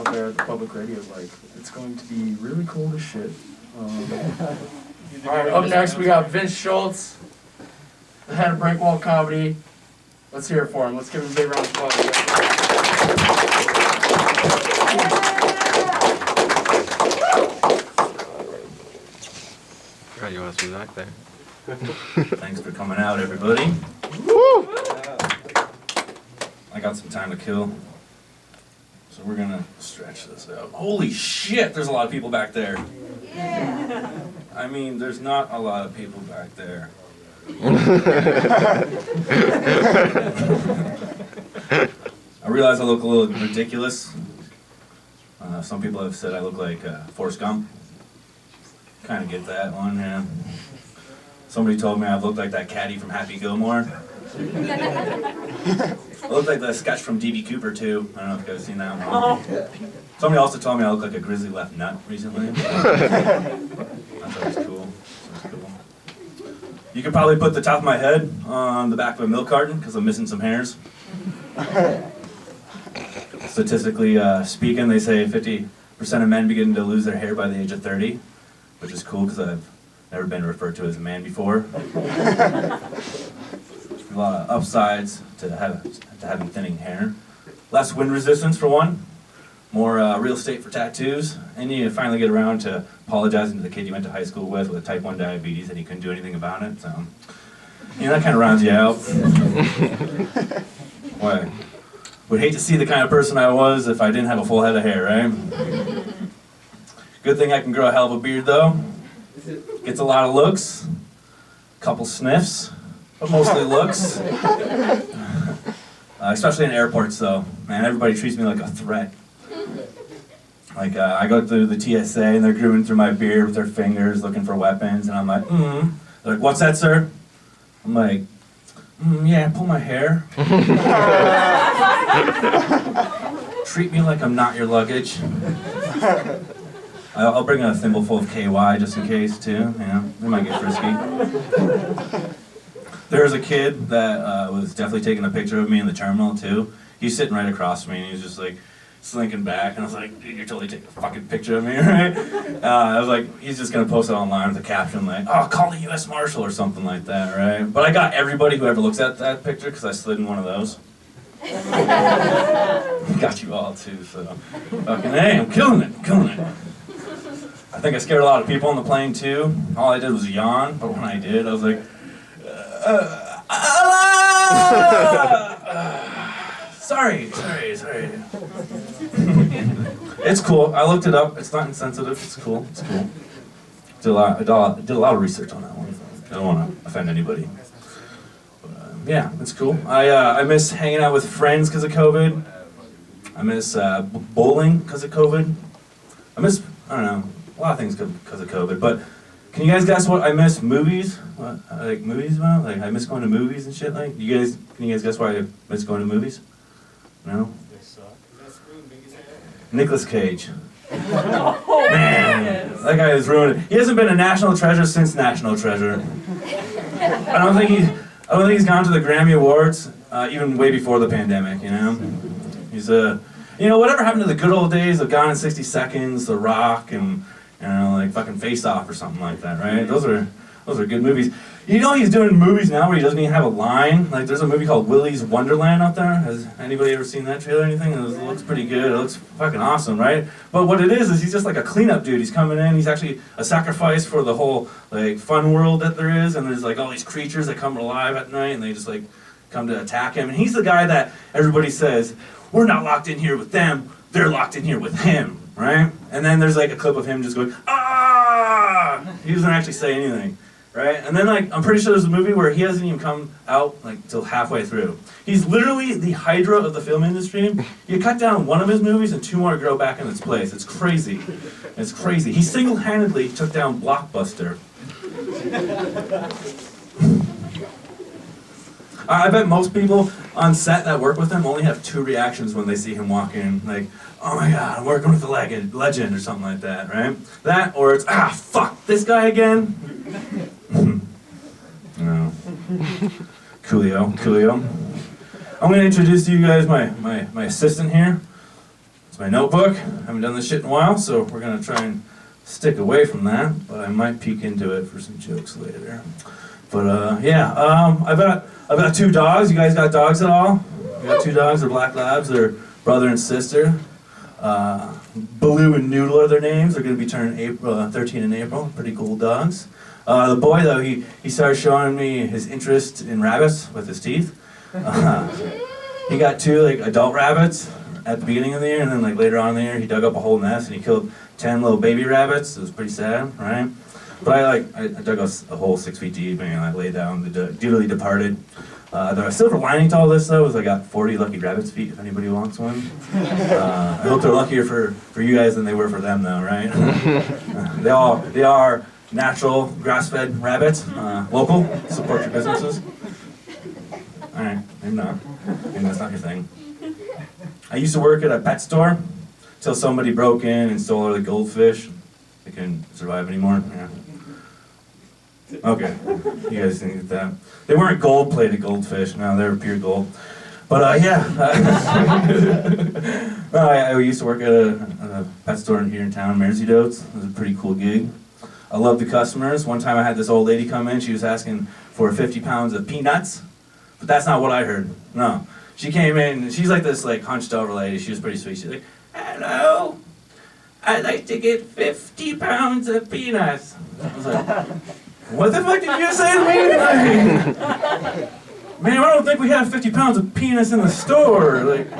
out there at the public radio, like, it's going to be really cold as shit. Alright, up next we got Vince Schultz, the head of Breakwall Comedy. Let's hear it for him. Let's give him a big round of applause. Right, you want to be back there? Thanks for coming out, everybody. Woo! I got some time to kill, so we're gonna stretch this out. Holy shit, there's a lot of people back there. Yeah. I mean, there's not a lot of people back there. I realize I look a little ridiculous. Some people have said I look like Forrest Gump. Kind of get that one, yeah. Somebody told me I looked like that caddy from Happy Gilmore. I look like the sketch from D.B. Cooper, too. I don't know if you guys have seen that one. Somebody also told me I look like a grizzly left nut recently. I thought it was cool. You could probably put the top of my head on the back of a milk carton because I'm missing some hairs. Statistically speaking, they say 50% of men begin to lose their hair by the age of 30, which is cool because I've never been referred to as a man before. A lot of upsides to having thinning hair. Less wind resistance for one. More real estate for tattoos. And you finally get around to apologizing to the kid you went to high school with a type 1 diabetes and he couldn't do anything about it. So, you know, that kind of rounds you out. Why? Would hate to see the kind of person I was if I didn't have a full head of hair, right? Good thing I can grow a hell of a beard, though. Gets a lot of looks. Couple sniffs. But mostly looks. Especially in airports, though. Man, everybody treats me like a threat. Like, I go through the TSA, and they're grooming through my beard with their fingers, looking for weapons, and I'm like, They're like, what's that, sir? I'm like, yeah, pull my hair. Treat me like I'm not your luggage. I'll bring a thimble full of KY just in case, too. You know, they might get frisky. There was a kid that was definitely taking a picture of me in the terminal, too. He's sitting right across from me, and he was just like slinking back, and I was like, dude, you're totally taking a fucking picture of me, right? I was like, he's just going to post it online with a caption like, oh, call the U.S. Marshal or something like that, right? But I got everybody who ever looks at that picture because I slid in one of those. Got you all, too, so fucking, hey, I'm killing it. I think I scared a lot of people on the plane, too. All I did was yawn, but when I did, I was like, sorry. It's cool. I looked it up. It's not insensitive. It's cool. Did a lot of research on that one. I don't want to offend anybody. But, yeah, it's cool. I miss hanging out with friends because of COVID. I miss bowling because of COVID. I don't know, a lot of things because of COVID. But can you guys guess what I miss? Movies? What I like movies about? Like I miss going to movies and shit. Like can you guys guess why I miss going to movies? No? They suck. Nicolas Cage. Man, that guy is ruined. He hasn't been a national treasure since National Treasure. I don't think he's gone to the Grammy Awards even way before the pandemic. You know, he's whatever happened to the good old days of Gone in 60 Seconds, The Rock, and like fucking Face Off or something like that, right? Those are good movies. You know he's doing movies now where he doesn't even have a line. Like there's a movie called Willy's Wonderland out there. Has anybody ever seen that trailer or anything? It looks pretty good. It looks fucking awesome, right? But what it is he's just like a cleanup dude. He's coming in. He's actually a sacrifice for the whole like fun world that there is. And there's like all these creatures that come alive at night and they just like come to attack him. And he's the guy that everybody says, we're not locked in here with them. They're locked in here with him, right? And then there's like a clip of him just going, ah! He doesn't actually say anything. Right? And then like I'm pretty sure there's a movie where he hasn't even come out like till halfway through. He's literally the Hydra of the film industry. You cut down one of his movies and two more grow back in its place. It's crazy. He single-handedly took down Blockbuster. I bet most people on set that work with him only have two reactions when they see him walk in. Like, oh my god, I'm working with a legend or something like that, right? That or it's, fuck, this guy again? No. Coolio. I'm going to introduce to you guys my assistant here. It's my notebook. I haven't done this shit in a while, so we're gonna try and stick away from that, but I might peek into it for some jokes later. But yeah, I've got 2 dogs. You guys got dogs at all? I got 2 dogs. They're black labs. They're brother and sister. Baloo and Noodle are their names. They're gonna be turning 13 in April. Pretty cool dogs. The boy though, he started showing me his interest in rabbits with his teeth. He got 2 like adult rabbits at the beginning of the year, and then like later on in the year, he dug up a whole nest and he killed 10 little baby rabbits. It was pretty sad, right? But I dug a hole 6 feet deep and I laid down, duly departed. The silver lining to all this though is I got 40 lucky rabbit's feet if anybody wants one. I hope they're luckier for you guys than they were for them though, right? They are natural grass-fed rabbits, local, support your businesses. Alright, maybe not. Maybe that's not your thing. I used to work at a pet store until somebody broke in and stole all the goldfish. They couldn't survive anymore. Yeah. Okay, you guys think that. They weren't gold-plated goldfish, no, they were pure gold. But yeah, I used to work at a pet store here in town, Merseydotes. It was a pretty cool gig. I loved the customers. One time I had this old lady come in, she was asking for 50 pounds of peanuts, but that's not what I heard, no. She came in, she's like this like hunched over lady, she was pretty sweet. She's like, hello, I'd like to get 50 pounds of peanuts. I was like, what the fuck did you say to me? Like, man, I don't think we have 50 pounds of peanuts in the store. Like,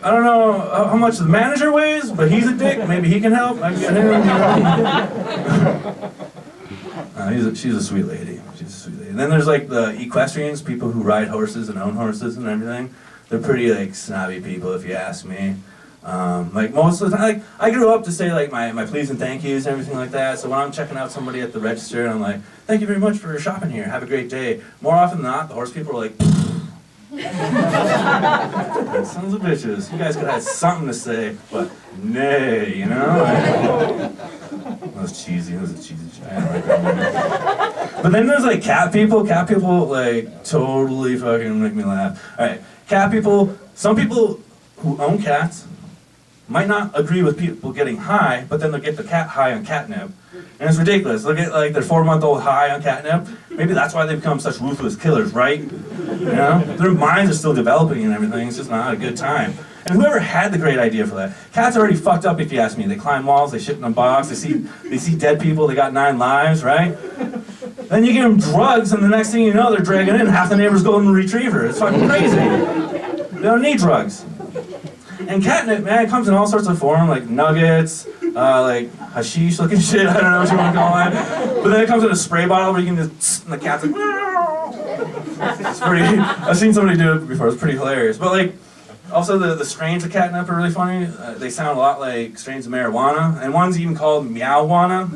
I don't know how much the manager weighs, but he's a dick. Maybe he can help. I can get him. She's a sweet lady. She's a sweet lady. And then there's like the equestrians, people who ride horses and own horses and everything. They're pretty like snobby people, if you ask me. Like most of the time, like I grew up to say like my please and thank yous and everything like that. So when I'm checking out somebody at the register, I'm like, thank you very much for shopping here. Have a great day. More often than not, the horse people are like, sons of bitches. You guys could have something to say, but nay, you know. That was cheesy. That was a cheesy shit. I don't like that. But then there's like cat people. Cat people like totally fucking make me laugh. All right, cat people. Some people who own cats might not agree with people getting high, but then they'll get the cat high on catnip. And it's ridiculous. Look at like their 4-month-old high on catnip. Maybe that's why they become such ruthless killers, right? You know? Their minds are still developing and everything. It's just not a good time. And whoever had the great idea for that, cats are already fucked up if you ask me. They climb walls, they shit in a box, they see dead people, they got 9 lives, right? Then you give them drugs, and the next thing you know, they're dragging in half the neighbor's golden retriever. It's fucking crazy. They don't need drugs. And catnip, man, it comes in all sorts of form, like nuggets, like hashish looking shit, I don't know what you want to call it. But then it comes in a spray bottle where you can just, and the cat's like, it's pretty, I've seen somebody do it before, it's pretty hilarious. But like, also the strains of catnip are really funny. They sound a lot like strains of marijuana, and one's even called meowjuana.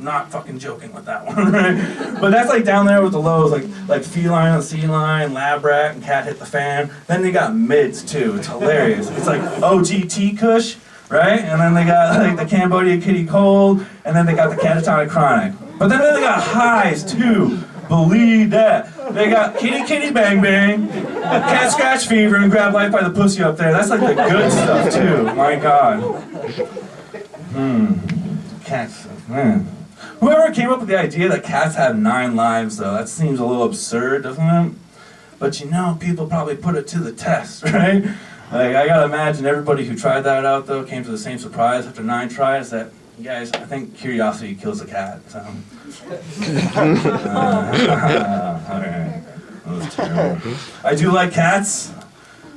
Not fucking joking with that one, right? But that's like down there with the lows, like feline and sea lion, lab rat, and cat hit the fan. Then they got mids too. It's hilarious. It's like OGT Kush, right? And then they got like the Cambodia Kitty Cold, and then they got the catatonic chronic. But then they got highs too. Believe that. They got kitty bang bang, cat scratch fever, and grab life by the pussy up there. That's like the good stuff too. My God. Cat stuff, man. Whoever came up with the idea that cats have 9 lives, though, that seems a little absurd, doesn't it? But you know, people probably put it to the test, right? Like, I gotta imagine everybody who tried that out, though, came to the same surprise after 9 tries that, you guys, I think curiosity kills a cat, so. Alright, that was terrible. I do like cats.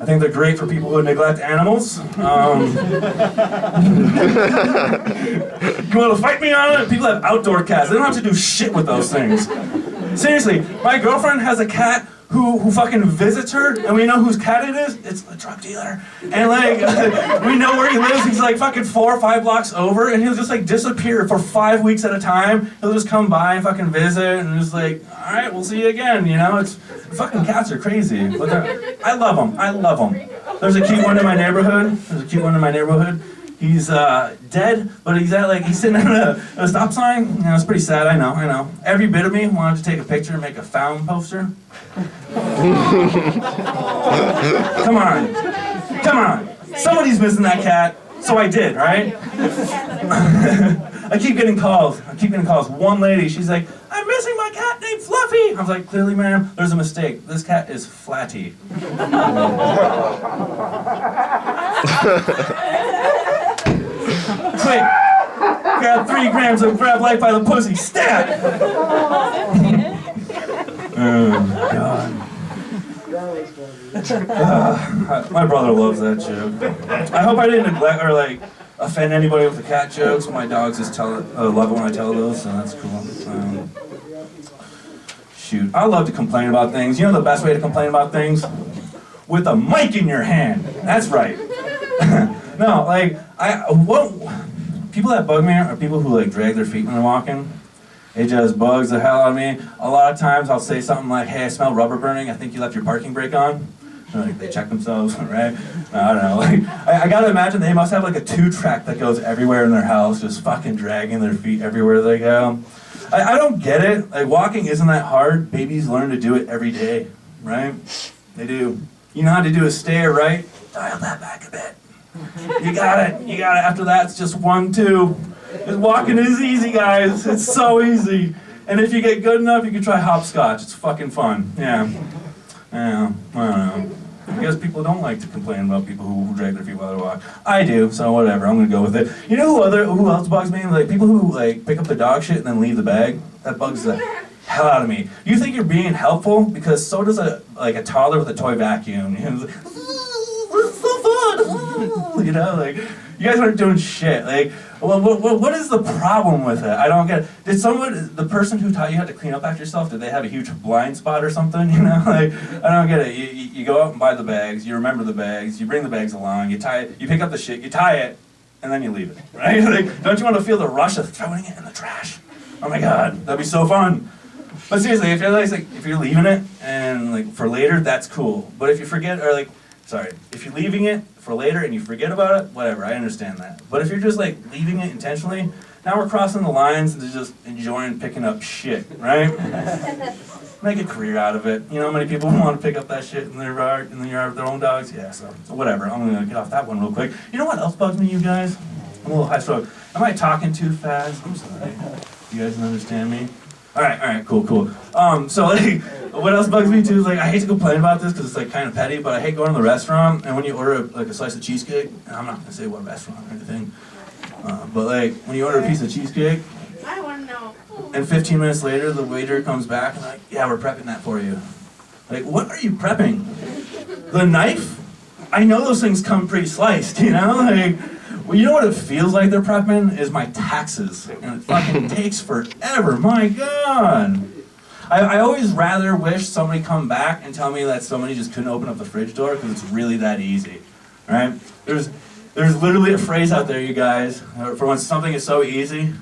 I think they're great for people who neglect animals. You want to fight me on it? People have outdoor cats. They don't have to do shit with those things. Seriously, my girlfriend has a cat who fucking visits her, and we know whose cat it is. It's a drug dealer. And like, we know where he lives. He's like fucking 4 or 5 blocks over, and he'll just like disappear for 5 weeks at a time. He'll just come by and fucking visit, and just like, all right, we'll see you again. You know, it's fucking cats are crazy. But I love them. I love them. There's a cute one in my neighborhood. He's dead, but he's sitting at a stop sign. You know, it's pretty sad, I know. Every bit of me wanted to take a picture and make a found poster. Come on. Somebody's missing that cat. So I did, right? I keep getting calls. One lady, she's like, I'm missing my cat named Fluffy. I was like, clearly, ma'am, there's a mistake. This cat is Flatty. Quick, grab 3 grams of grab life by the pussy. Stab! Oh, God. My brother loves that joke. I hope I didn't neglect or like offend anybody with the cat jokes. My dogs just love it when I tell those, so that's cool. Shoot, I love to complain about things. You know the best way to complain about things? With a mic in your hand. That's right. No, like people that bug me are people who like drag their feet when they're walking. It just bugs the hell out of me. A lot of times I'll say something like, hey, I smell rubber burning. I think you left your parking brake on. Like, they check themselves, right? I don't know. Like, I gotta imagine they must have like a 2-track that goes everywhere in their house, just fucking dragging their feet everywhere they go. I don't get it. Like, walking isn't that hard. Babies learn to do it every day, right? They do. You know how to do a stair, right? Dial that back a bit. You got it. After that, it's just 1, 2. Walking is easy, guys. It's so easy. And if you get good enough, you can try hopscotch. It's fucking fun. Yeah, I don't know. I guess people don't like to complain about people who drag their feet while they walk. I do, so whatever. I'm gonna go with it. You know who else bugs me? Like people who like pick up the dog shit and then leave the bag. That bugs the hell out of me. You think you're being helpful because so does a toddler with a toy vacuum. You know, it's so fun. You know, like you guys aren't doing shit. Like, well, what is the problem with it? I don't get it. Did the person who taught you how to clean up after yourself, did they have a huge blind spot or something? You know, like I don't get it. You go out and buy the bags. You remember the bags. You bring the bags along. You tie it. You pick up the shit. You tie it, and then you leave it. Right? Like, don't you want to feel the rush of throwing it in the trash? Oh my God, that'd be so fun. But seriously, if you're leaving it and like for later, that's cool. But if you forget or if you're leaving it for later and you forget about it, whatever, I understand that. But if you're just like leaving it intentionally, now we're crossing the lines and just enjoying picking up shit, right? Make a career out of it. You know how many people want to pick up that shit in their yard of their own dogs? Yeah, so whatever. I'm gonna get off that one real quick. You know what else bugs me, you guys? I'm a little high stroke. Am I talking too fast? I'm sorry. You guys can understand me? All right, cool. So like, what else bugs me too is like, I hate to complain about this because it's like kind of petty, but I hate going to the restaurant and when you order like a slice of cheesecake, and I'm not gonna say what restaurant or anything, but like when you order a piece of cheesecake, I want to know. and 15 minutes later the waiter comes back and like, yeah, we're prepping that for you. Like, what are you prepping? The knife? I know those things come pre-sliced, you know? Like, well, you know what it feels like they're prepping? Is my taxes. And it fucking takes forever, my God. I always rather wish somebody come back and tell me that somebody just couldn't open up the fridge door because it's really that easy, right? There's literally a phrase out there, you guys, for when something is so easy,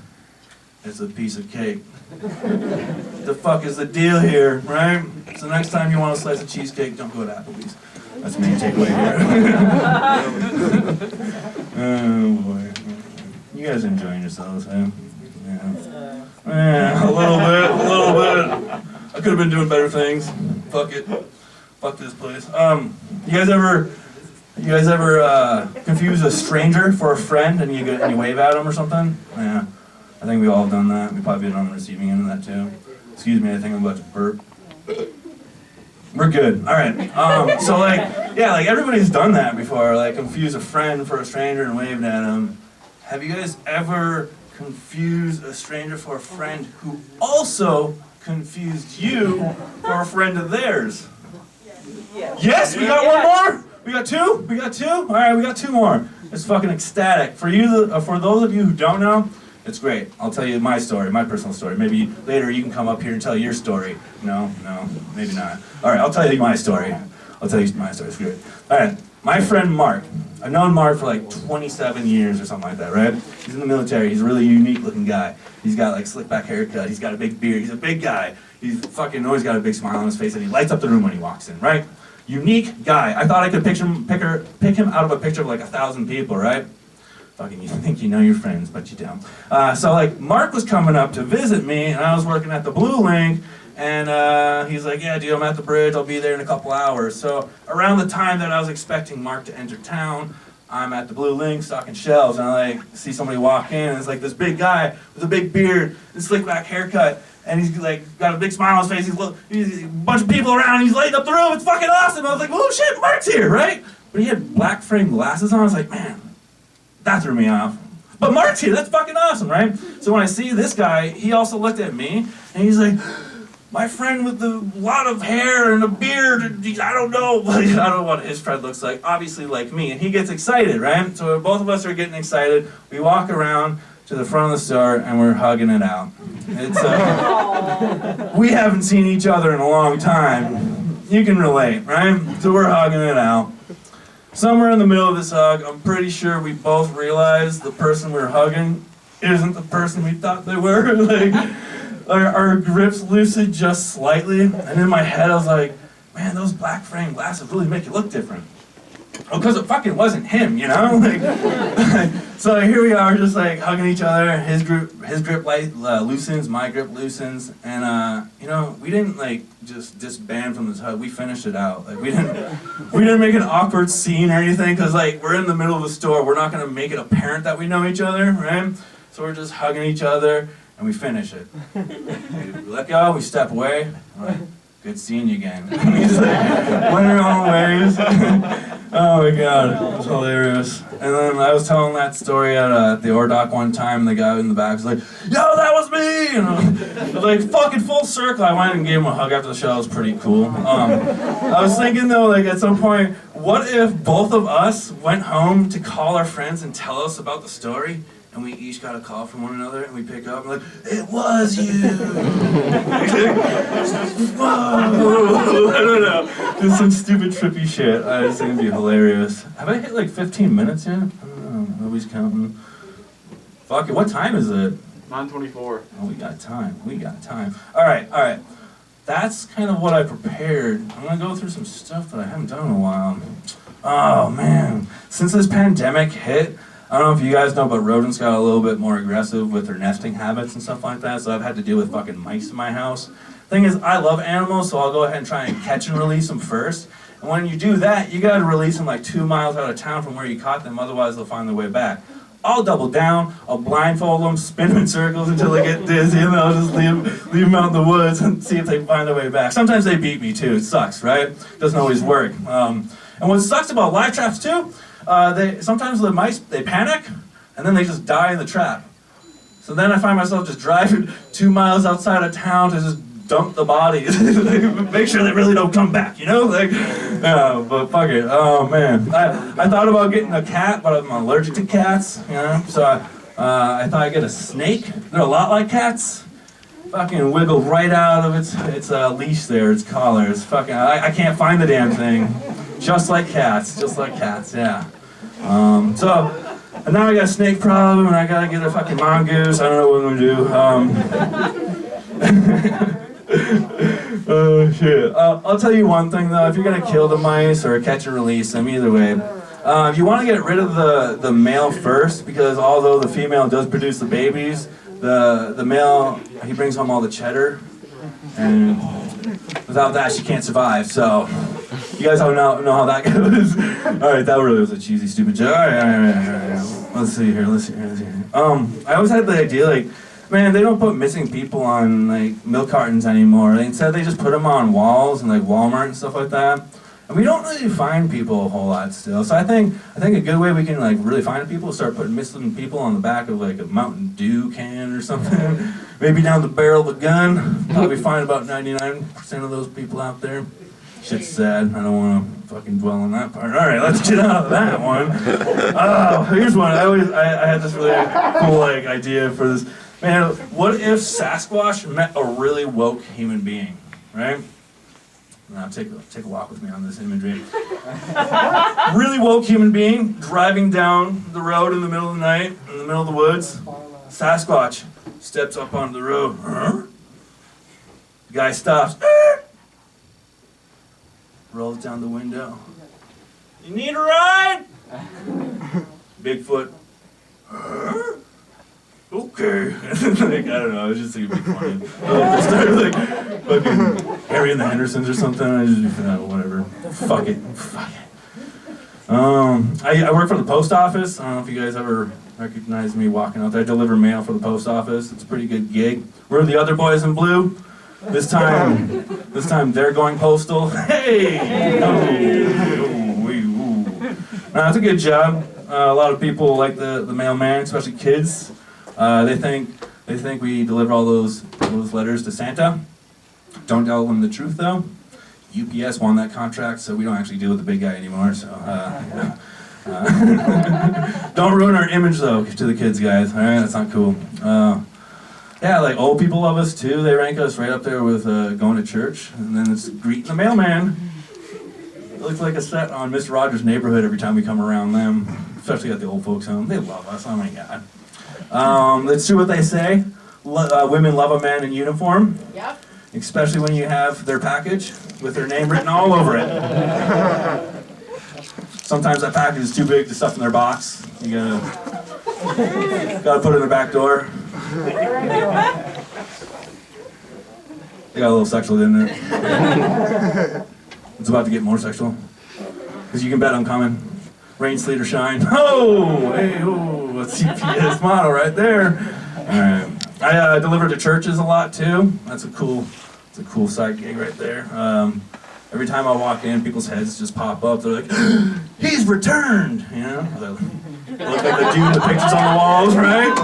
it's a piece of cake. The fuck is the deal here, right? So next time you want a slice of cheesecake, don't go to Applebee's. That's the main takeaway here. Oh boy. You guys enjoying yourselves, huh? Yeah, a little bit. I could have been doing better things. Fuck it. Fuck this place. You guys ever confuse a stranger for a friend and you wave at them or something? Yeah. I think we all have done that. We've probably been on the receiving end of that too. Excuse me, I think I'm about to burp. We're good. All right. So like everybody's done that before. Like confuse a friend for a stranger and waved at them. Have you guys ever confused a stranger for a friend who also confused you for a friend of theirs? Yes, we got one more? We got two? All right, we got 2 more. It's fucking ecstatic. For those of you who don't know, it's great. I'll tell you my story, my personal story. Maybe later you can come up here and tell your story. No, maybe not. All right, I'll tell you my story. It's great. All right, my friend Mark. I've known Mark for like 27 years or something like that, right? He's in the military. He's a really unique looking guy. He's got like slick back haircut. He's got a big beard. He's a big guy. He's fucking always got a big smile on his face and he lights up the room when he walks in, right? Unique guy. I thought I could pick him out of a picture of like 1,000 people, right? Fucking, you think you know your friends, but you don't. So like, Mark was coming up to visit me, and I was working at the Blue Link, and he's like, yeah, dude, I'm at the bridge, I'll be there in a couple hours. So around the time that I was expecting Mark to enter town, I'm at the Blue Link stocking shelves, and I like see somebody walk in, and it's like this big guy with a big beard and slick back haircut, and he's like got a big smile on his face. He's a bunch of people around. He's lighting up the room. It's fucking awesome. I was like, oh shit, Mark's here, right? But he had black frame glasses on. I was like, man, that threw me off. But Mark's here. That's fucking awesome, right? So when I see this guy, he also looked at me, and he's like, my friend with the lot of hair and a beard, I don't know. I don't know what his friend looks like. Obviously like me. And he gets excited, right? So both of us are getting excited. We walk around to the front of the store and we're hugging it out. It's we haven't seen each other in a long time. You can relate, right? So we're hugging it out. Somewhere in the middle of this hug, I'm pretty sure we both realized the person we were hugging isn't the person we thought they were. Like, our grips loosened just slightly, and in my head I was like, man, those black frame glasses really make you look different. Oh, because it fucking wasn't him, you know? Like, so here we are, just like hugging each other. His grip loosens, my grip loosens, and you know, we didn't like just disband from this hug. We finished it out. Like we didn't make an awkward scene or anything, because like we're in the middle of the store. We're not gonna make it apparent that we know each other, right? So we're just hugging each other. And we finish it. We let go, we step away. We're like, good seeing you again. We just like, went our own ways. Oh my god, it was hilarious. And then I was telling that story at the Ordoc one time, and the guy in the back was like, yo, that was me! And it was like, fucking full circle. I went and gave him a hug after the show. It was pretty cool. I was thinking though, like at some point, what if both of us went home to call our friends and tell us about the story? And we each got a call from one another, and we pick up, and like, it was you! Whoa! I don't know. Just some stupid trippy shit. I just think it'd be hilarious. Have I hit like 15 minutes yet? I don't know. Nobody's counting. Fuck it, what time is it? 9:24. Oh, we got time. We got time. Alright. That's kind of what I prepared. I'm gonna go through some stuff that I haven't done in a while. Oh, man. Since this pandemic hit, I don't know if you guys know, but rodents got a little bit more aggressive with their nesting habits and stuff like that, so I've had to deal with fucking mice in my house. Thing is, I love animals, so I'll go ahead and try and catch and release them first. And when you do that, you gotta release them like 2 miles out of town from where you caught them, otherwise they'll find their way back. I'll double down, I'll blindfold them, spin them in circles until they get dizzy, and then I'll just leave them out in the woods and see if they find their way back. Sometimes they beat me too, it sucks, right? Doesn't always work. And what sucks about live traps too, sometimes the mice, they panic, and then they just die in the trap. So then I find myself just driving 2 miles outside of town to just dump the bodies. Make sure they really don't come back, you know? Like, but fuck it. Oh man. I thought about getting a cat, but I'm allergic to cats, you know? So I thought I'd get a snake. They're a lot like cats. Fucking wiggle right out of its leash there, its collar. It's fucking, I can't find the damn thing. Just like cats, yeah. And now I got a snake problem, and I gotta get a fucking mongoose. I don't know what I'm gonna do. Oh shit. I'll tell you one thing though, if you're gonna kill the mice or catch and release them, either way, you wanna get rid of the male first, because although the female does produce the babies, the male, he brings home all the cheddar, and without that she can't survive, so you guys all know how that goes. Alright, that really was a cheesy, stupid joke. Alright. Let's see here. I always had the idea, like, man, they don't put missing people on, like, milk cartons anymore. Instead, they just put them on walls and, like, Walmart and stuff like that. And we don't really find people a whole lot still. So I think a good way we can, like, really find people is start putting missing people on the back of, like, a Mountain Dew can or something. Maybe down the barrel of a gun. Probably find about 99% of those people out there. Shit's sad. I don't want to fucking dwell on that part. All right, let's get out of that one. Oh, here's one. I had this really cool like idea for this. Man, what if Sasquatch met a really woke human being, right? Now take a walk with me on this imagery. Really woke human being driving down the road in the middle of the night, in the middle of the woods. Sasquatch steps up onto the road. The guy stops. Rolls down the window. You need a ride? Bigfoot. Okay. Like, I don't know, I was just thinking it'd be funny. They started like fucking Harry and the Hendersons or something. I just, whatever. Fuck it. I work for the post office. I don't know if you guys ever recognize me walking out there. I deliver mail for the post office. It's a pretty good gig. We're the other boys in blue. This time they're going postal. Hey! No, it's a good job. A lot of people like the mailman, especially kids. They think we deliver all those letters to Santa. Don't tell them the truth though. UPS won that contract, so we don't actually deal with the big guy anymore. So don't ruin our image though to the kids, guys. All right, that's not cool. Yeah, like old people love us too. They rank us right up there with going to church, and then it's greeting the mailman. It looks like a set on Mr. Rogers' Neighborhood every time we come around them, especially at the old folks' home. They love us. Oh my God. Let's do what they say. Women love a man in uniform. Yep. Especially when you have their package with their name written all over it. Sometimes that package is too big to stuff in their box. You gotta put it in the back door. They got a little sexual, didn't it? It's about to get more sexual. Because you can bet I'm coming. Rain, sleet, or shine. Oh! Hey, oh! A CPS model right there. Alright. I deliver to churches a lot too. It's a cool side gig right there. Every time I walk in, people's heads just pop up. They're like, "He's returned!" You know? They look like the dude in the pictures on the walls, right?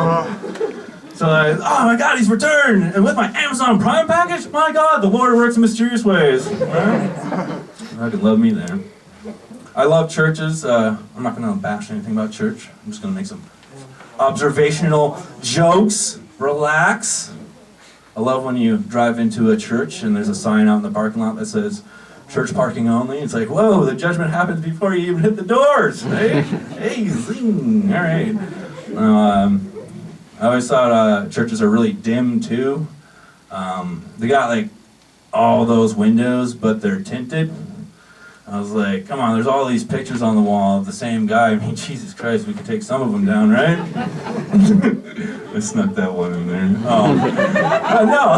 So like, oh my God, he's returned! And with my Amazon Prime package, my God, the Lord works in mysterious ways. Right? I could love me there. I love churches. I'm not gonna bash anything about church. I'm just gonna make some observational jokes. Relax. I love when you drive into a church and there's a sign out in the parking lot that says church parking only. It's like, whoa, the judgment happens before you even hit the doors. Hey, hey, zing. All right. I always thought churches are really dim too. They got like all those windows, but they're tinted. I was like, come on, there's all these pictures on the wall of the same guy. I mean, Jesus Christ, we could take some of them down, right? I snuck that one in there. No,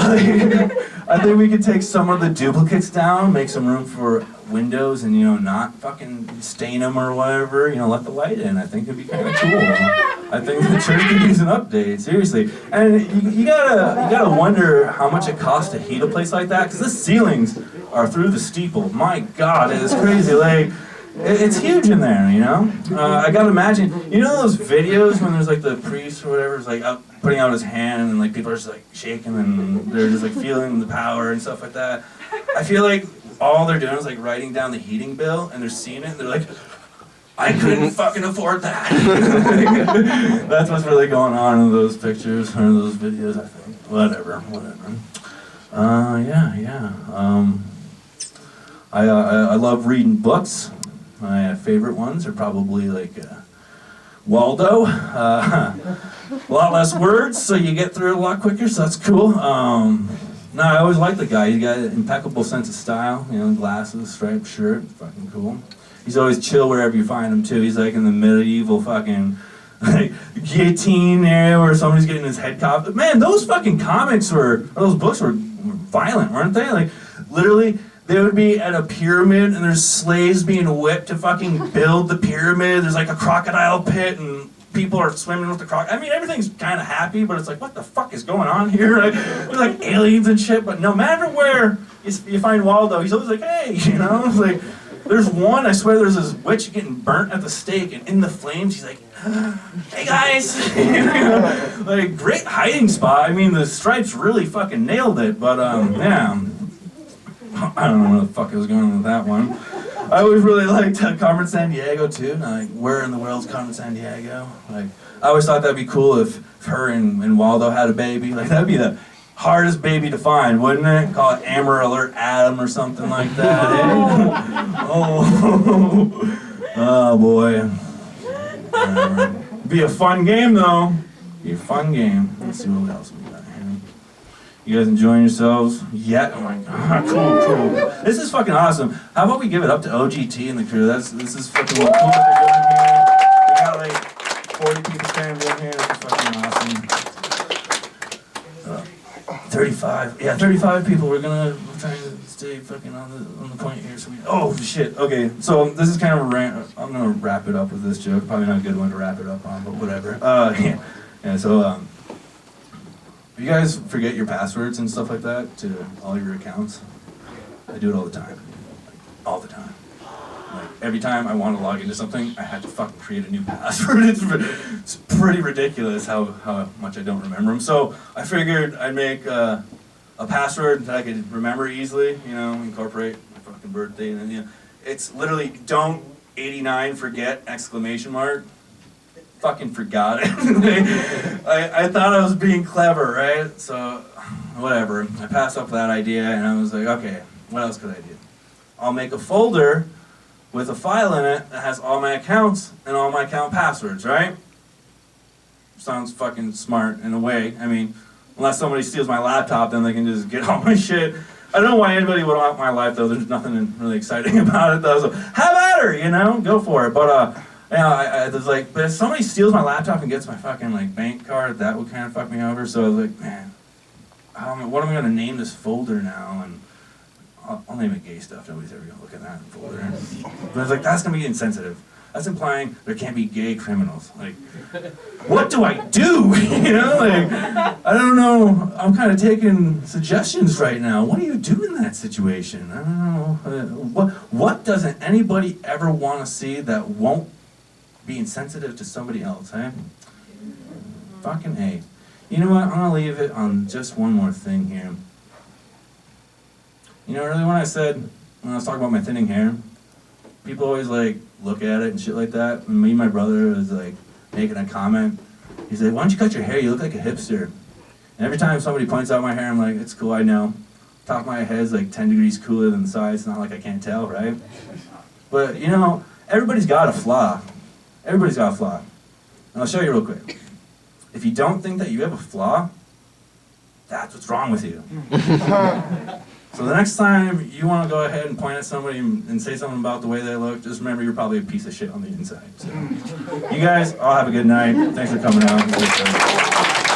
I think we could take some of the duplicates down, make some room for windows and, not fucking stain them or whatever, let the light in. I think it'd be kind of cool. I think the church could use an update, seriously. And you gotta wonder how much it costs to heat a place like that, because the ceilings are through the steeple. My God, it is crazy. Like, it's huge in there, I gotta imagine, those videos when there's like the priest or whatever is like up, putting out his hand and like people are just like shaking and they're just like feeling the power and stuff like that. I feel like all they're doing is like writing down the heating bill and they're seeing it and they're like, I couldn't fucking afford that. That's what's really going on in those pictures or those videos, I think. Whatever. I love reading books. My favorite ones are probably like Waldo. A lot less words, so you get through it a lot quicker, so that's cool. No, I always liked the guy. He's got an impeccable sense of style. Glasses, striped shirt, fucking cool. He's always chill wherever you find him too. He's like in the medieval fucking like guillotine area where somebody's getting his head chopped. Man, those fucking those books were violent, weren't they? Like literally, they would be at a pyramid and there's slaves being whipped to fucking build the pyramid. There's like a crocodile pit and people are swimming with the crocodile. I mean, everything's kind of happy, but it's like, what the fuck is going on here? Like, there's like aliens and shit, but no matter where you find Waldo, he's always like, hey, It's like, there's one, I swear there's this witch getting burnt at the stake and in the flames, he's like, hey guys! Like, great hiding spot. I mean, the stripes really fucking nailed it, but yeah. I don't know where the fuck I was going with that one. I always really liked Carmen Sandiego too. Like, where in the world's Carmen Sandiego? Like, I always thought that'd be cool if her and Waldo had a baby. Like, that'd be the hardest baby to find, wouldn't it? Call it Amber Alert Adam or something like that. Eh? Oh boy. Be a fun game though. Be a fun game. Let's see what else we got here. You guys enjoying yourselves? Yeah. Oh my God. Cool. This is fucking awesome. How about we give it up to OGT and the crew? This is fucking cool what they're doing here. We got like 40 people standing in here. This is fucking awesome. 35. Yeah, 35 people. We're trying to stay fucking on the point here. So oh shit. Okay, so this is kind of a rant. I'm gonna wrap it up with this joke. Probably not a good one to wrap it up on, but whatever. Yeah. So if you guys forget your passwords and stuff like that to all your accounts, I do it all the time. Like, all the time. Like, every time I want to log into something, I have to fucking create a new password. It's pretty ridiculous how much I don't remember them. So I figured I'd make a password that I could remember easily, incorporate my fucking birthday. And then, it's literally don't 89 forget exclamation mark. Fucking forgot it. I thought I was being clever, right? So, whatever. I passed up that idea and I was like, okay, what else could I do? I'll make a folder with a file in it that has all my accounts and all my account passwords, right? Sounds fucking smart in a way. I mean, unless somebody steals my laptop, then they can just get all my shit. I don't know why anybody would want my life, though. There's nothing really exciting about it, though. So, have at her, go for it. But, I was like, but if somebody steals my laptop and gets my fucking, bank card, that would kind of fuck me over. So I was like, man, what am I going to name this folder now? And I'll name it gay stuff. Nobody's ever going to look at that folder. But I was like, that's going to be insensitive. That's implying there can't be gay criminals. Like, what do I do? I don't know. I'm kind of taking suggestions right now. What do you do in that situation? I don't know. What doesn't anybody ever want to see that won't be insensitive to somebody else, eh? Fucking A. You know what? I'm gonna leave it on just one more thing here. Earlier when I was talking about my thinning hair, people always look at it and shit like that. And me and my brother was making a comment. He's like, why don't you cut your hair? You look like a hipster. And every time somebody points out my hair, I'm like, it's cool, I know. Top of my head's 10 degrees cooler than the side. It's not like I can't tell, right? But everybody's got a flaw. Everybody's got a flaw. And I'll show you real quick. If you don't think that you have a flaw, that's what's wrong with you. So the next time you want to go ahead and point at somebody and say something about the way they look, just remember you're probably a piece of shit on the inside. So, you guys all have a good night. Thanks for coming out.